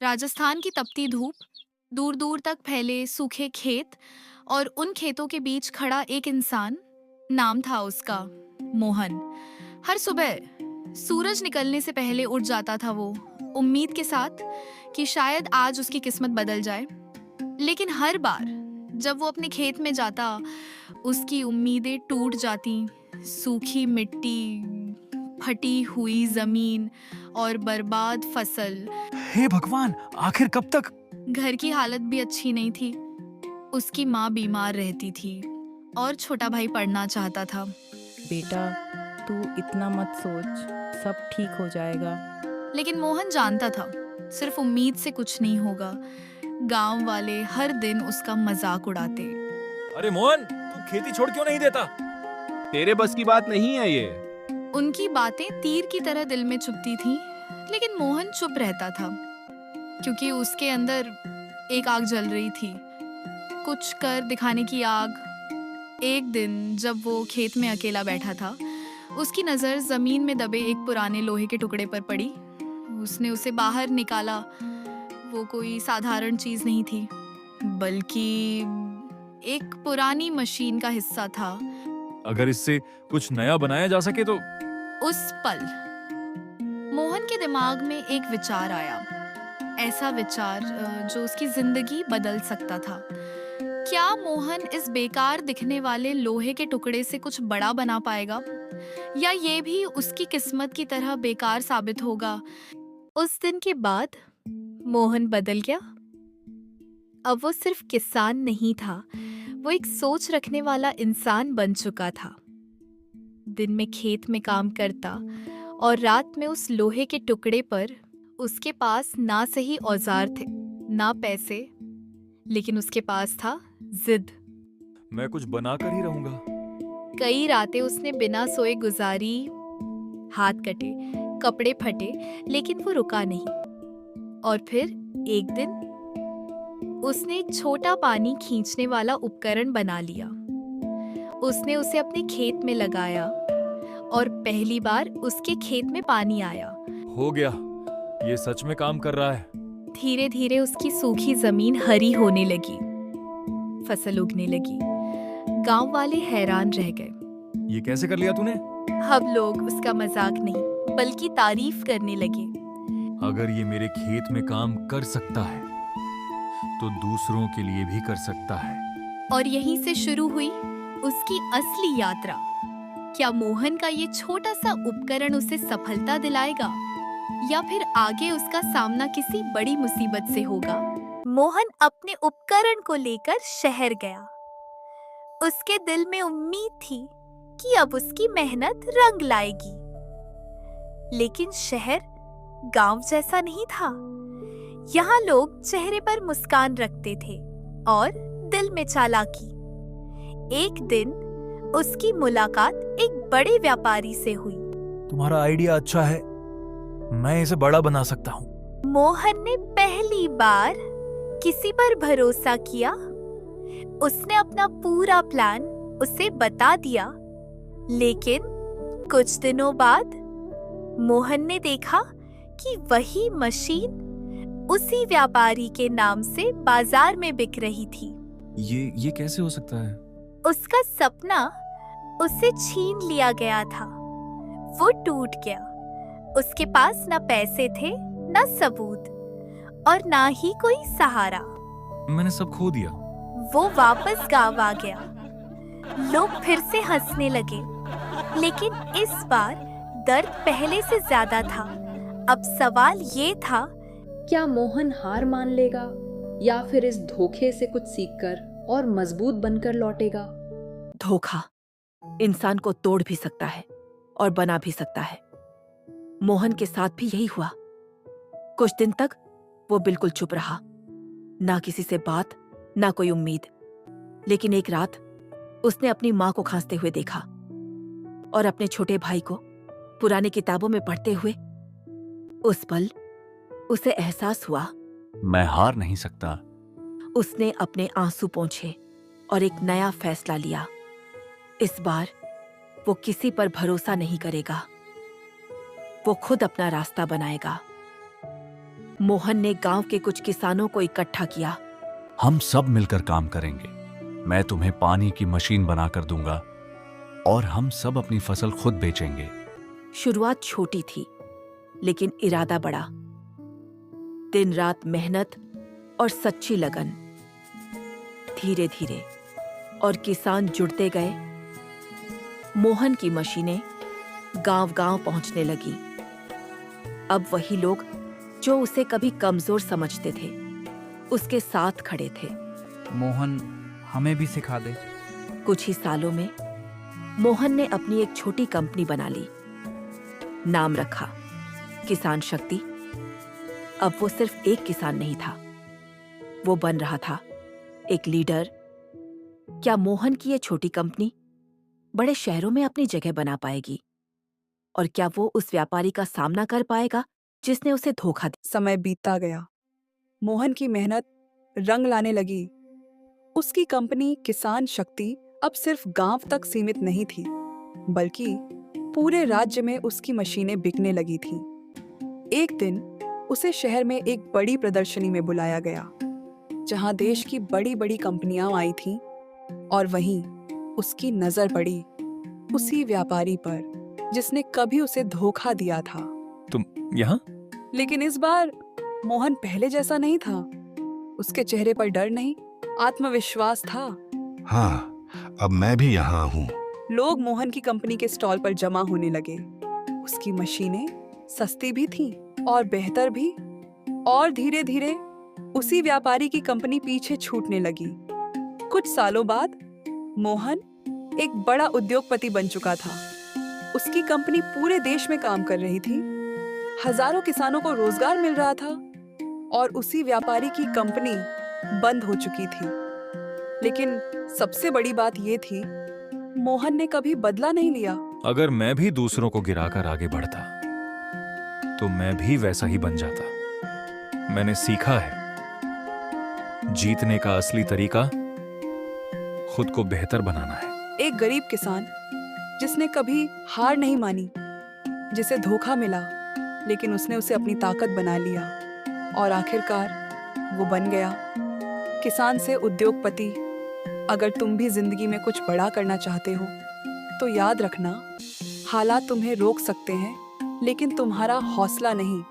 राजस्थान की तपती धूप, दूर दूर तक फैले सूखे खेत और उन खेतों के बीच खड़ा एक इंसान। नाम था उसका मोहन। हर सुबह सूरज निकलने से पहले उठ जाता था वो, उम्मीद के साथ कि शायद आज उसकी किस्मत बदल जाए। लेकिन हर बार जब वो अपने खेत में जाता, उसकी उम्मीदें टूट जाती। सूखी मिट्टी, फटी हुई जमीन और बर्बाद फसल। हे भगवान, आखिर कब तक? घर की हालत भी अच्छी नहीं थी। उसकी माँ बीमार रहती थी और छोटा भाई पढ़ना चाहता था। बेटा, तू इतना मत सोच, सब ठीक हो जाएगा। लेकिन मोहन जानता था सिर्फ उम्मीद से कुछ नहीं होगा। गांव वाले हर दिन उसका मजाक उड़ाते। अरे मोहन, तू खेती छोड़ क्यों नहीं देता? तेरे बस की बात नहीं है ये। उनकी बातें तीर की तरह दिल में चुभती थीं, लेकिन मोहन चुप रहता था क्योंकि उसके अंदर एक आग जल रही थी, कुछ कर दिखाने की आग। एक दिन जब वो खेत में अकेला बैठा था, उसकी नज़र ज़मीन में दबे एक पुराने लोहे के टुकड़े पर पड़ी। उसने उसे बाहर निकाला। वो कोई साधारण चीज़ नहीं थी, बल्कि एक पुरानी मशीन का हिस्सा था। अगर इससे कुछ नया बनाया जा सके तो। उस पल मोहन के दिमाग में एक विचार आया, ऐसा विचार जो उसकी जिंदगी बदल सकता था। क्या मोहन इस बेकार दिखने वाले लोहे के टुकड़े से कुछ बड़ा बना पाएगा, या ये भी उसकी किस्मत की तरह बेकार साबित होगा? उस दिन के बाद मोहन बदल गया। अब वो सिर्फ किसान नहीं था, वो एक सोच रखने वाला इंसान बन चुका था। दिन में खेत में काम करता और रात में उस लोहे के टुकड़े पर। उसके पास ना सही औजार थे, ना पैसे, लेकिन उसके पास था जिद। मैं कुछ बनाकर ही रहूंगा। कई रातें उसने बिना सोए गुजारी, हाथ कटे, कपड़े फटे, लेकिन वो रुका नहीं। और फिर एक दिन उसने एक छोटा पानी खींचने वाला उपकरण बना लिया। उसने उसे अपने खेत में लगाया और पहली बार उसके खेत में पानी आया। हो गया, ये सच में काम कर रहा है। धीरे धीरे उसकी सूखी जमीन हरी होने लगी, फसल उगने लगी। गांव वाले हैरान रह गए। ये कैसे कर लिया तूने? अब लोग उसका मजाक नहीं बल्कि तारीफ करने लगे। अगर ये मेरे खेत में काम कर सकता है तो दूसरों के लिए भी कर सकता है। और यहीं से शुरू हुई उसकी असली यात्रा। क्या मोहन का ये छोटा सा उपकरण उसे सफलता दिलाएगा, या फिर आगे उसका सामना किसी बड़ी मुसीबत से होगा? मोहन अपने उपकरण को लेकर शहर गया। उसके दिल में उम्मीद थी कि अब उसकी मेहनत रंग लाएगी। लेकिन शहर गांव जैसा नहीं था। यहाँ लोग चेहरे पर मुस्कान रखते थे और दिल में चालाकी। एक दिन उसकी मुलाकात एक बड़े व्यापारी से हुई। तुम्हारा आइडिया अच्छा है, मैं इसे बड़ा बना सकता हूँ। मोहन ने पहली बार किसी पर भरोसा किया। उसने अपना पूरा प्लान उसे बता दिया। लेकिन कुछ दिनों बाद मोहन ने देखा कि वही मशीन उसी व्यापारी के नाम से बाजार में बिक रही थी। ये कैसे हो सकता है? उसका सपना उससे छीन लिया गया था। वो टूट गया। उसके पास ना पैसे थे, ना सबूत, और ना ही कोई सहारा। मैंने सब खो दिया। वो वापस गांव आ गया। लोग फिर से हंसने लगे, लेकिन इस बार दर्द पहले से ज्यादा था। अब सवाल ये था, क्या मोहन हार मान लेगा या फिर इस धोखे से कुछ सीखकर और मजबूत बनकर लौटेगा? धोखा इंसान को तोड़ भी सकता है और बना भी सकता है। मोहन के साथ भी यही हुआ। कुछ दिन तक वो बिल्कुल चुप रहा, ना किसी से बात, ना कोई उम्मीद। लेकिन एक रात उसने अपनी माँ को खांसते हुए देखा और अपने छोटे भाई को पुरानी किताबों में पढ़ते हुए। उस पल उसे एहसास हुआ, मैं हार नहीं सकता। उसने अपने आंसू पोंछे और एक नया फैसला लिया। इस बार वो किसी पर भरोसा नहीं करेगा, वो खुद अपना रास्ता बनाएगा। मोहन ने गांव के कुछ किसानों को इकट्ठा किया। हम सब मिलकर काम करेंगे। मैं तुम्हें पानी की मशीन बनाकर दूंगा और हम सब अपनी फसल खुद बेचेंगे। शुरुआत छोटी थी, लेकिन इरादा बड़ा। दिन रात मेहनत और सच्ची लगन। धीरे धीरे और किसान जुड़ते गए। मोहन की मशीनें गांव-गांव पहुंचने लगी। अब वही लोग जो उसे कभी कमजोर समझते थे, उसके साथ खड़े थे। मोहन, हमें भी सिखा दे। कुछ ही सालों में मोहन ने अपनी एक छोटी कंपनी बना ली। नाम रखा किसान शक्ति। अब वो सिर्फ एक किसान नहीं था, वो बन रहा था एक लीडर। क्या मोहन की ये छोटी कंपनी बड़े शहरों में अपनी जगह बना पाएगी? और क्या वो उस व्यापारी का सामना कर पाएगा जिसने उसे धोखा दिया? समय बीतता गया। मोहन की मेहनत रंग लाने लगी। उसकी कंपनी किसान शक्ति अब सिर्फ गांव तक सीमित नहीं थी, बल्कि पूरे राज्य में उसकी मशीनें बिकने लगी थीं। एक दिन उसे शहर में एक बड़ी प्रदर्शनी में बुलाया गया, जहां देश की बड़ी-बड़ी कंपनियां आई थीं, और वहीं उसकी नजर पड़ी उसी व्यापारी पर जिसने कभी उसे धोखा दिया था। तुम यहाँ? लेकिन इस बार मोहन पहले जैसा नहीं था। उसके चेहरे पर डर नहीं, आत्मविश्वास था। हाँ, अब मैं भी यहाँ हूँ। लोग मोहन की कंपनी के स्टॉल पर जमा होने लगे। उसकी मशीनें सस्ती भी थीं और बेहतर भी, और धीरे धीरे उसी व्यापारी की कंपनी पीछे छूटने लगी। कुछ सालों बाद मोहन एक बड़ा उद्योगपति बन चुका था। उसकी कंपनी पूरे देश में काम कर रही थी। हजारों किसानों को रोजगार मिल रहा था, और उसी व्यापारी की कंपनी बंद हो चुकी थी। लेकिन सबसे बड़ी बात यह थी, मोहन ने कभी बदला नहीं लिया। अगर मैं भी दूसरों को गिराकर आगे बढ़ता, तो मैं भी वैसा ही बन जाता। मैंने सीखा है, जीतने का असली तरीका खुद को बेहतर बनाना है। एक गरीब किसान जिसने कभी हार नहीं मानी, जिसे धोखा मिला, लेकिन उसने उसे अपनी ताकत बना लिया, और आखिरकार वो बन गया किसान से उद्योगपति। अगर तुम भी जिंदगी में कुछ बड़ा करना चाहते हो, तो याद रखना, हालात तुम्हें रोक सकते हैं, लेकिन तुम्हारा हौसला नहीं।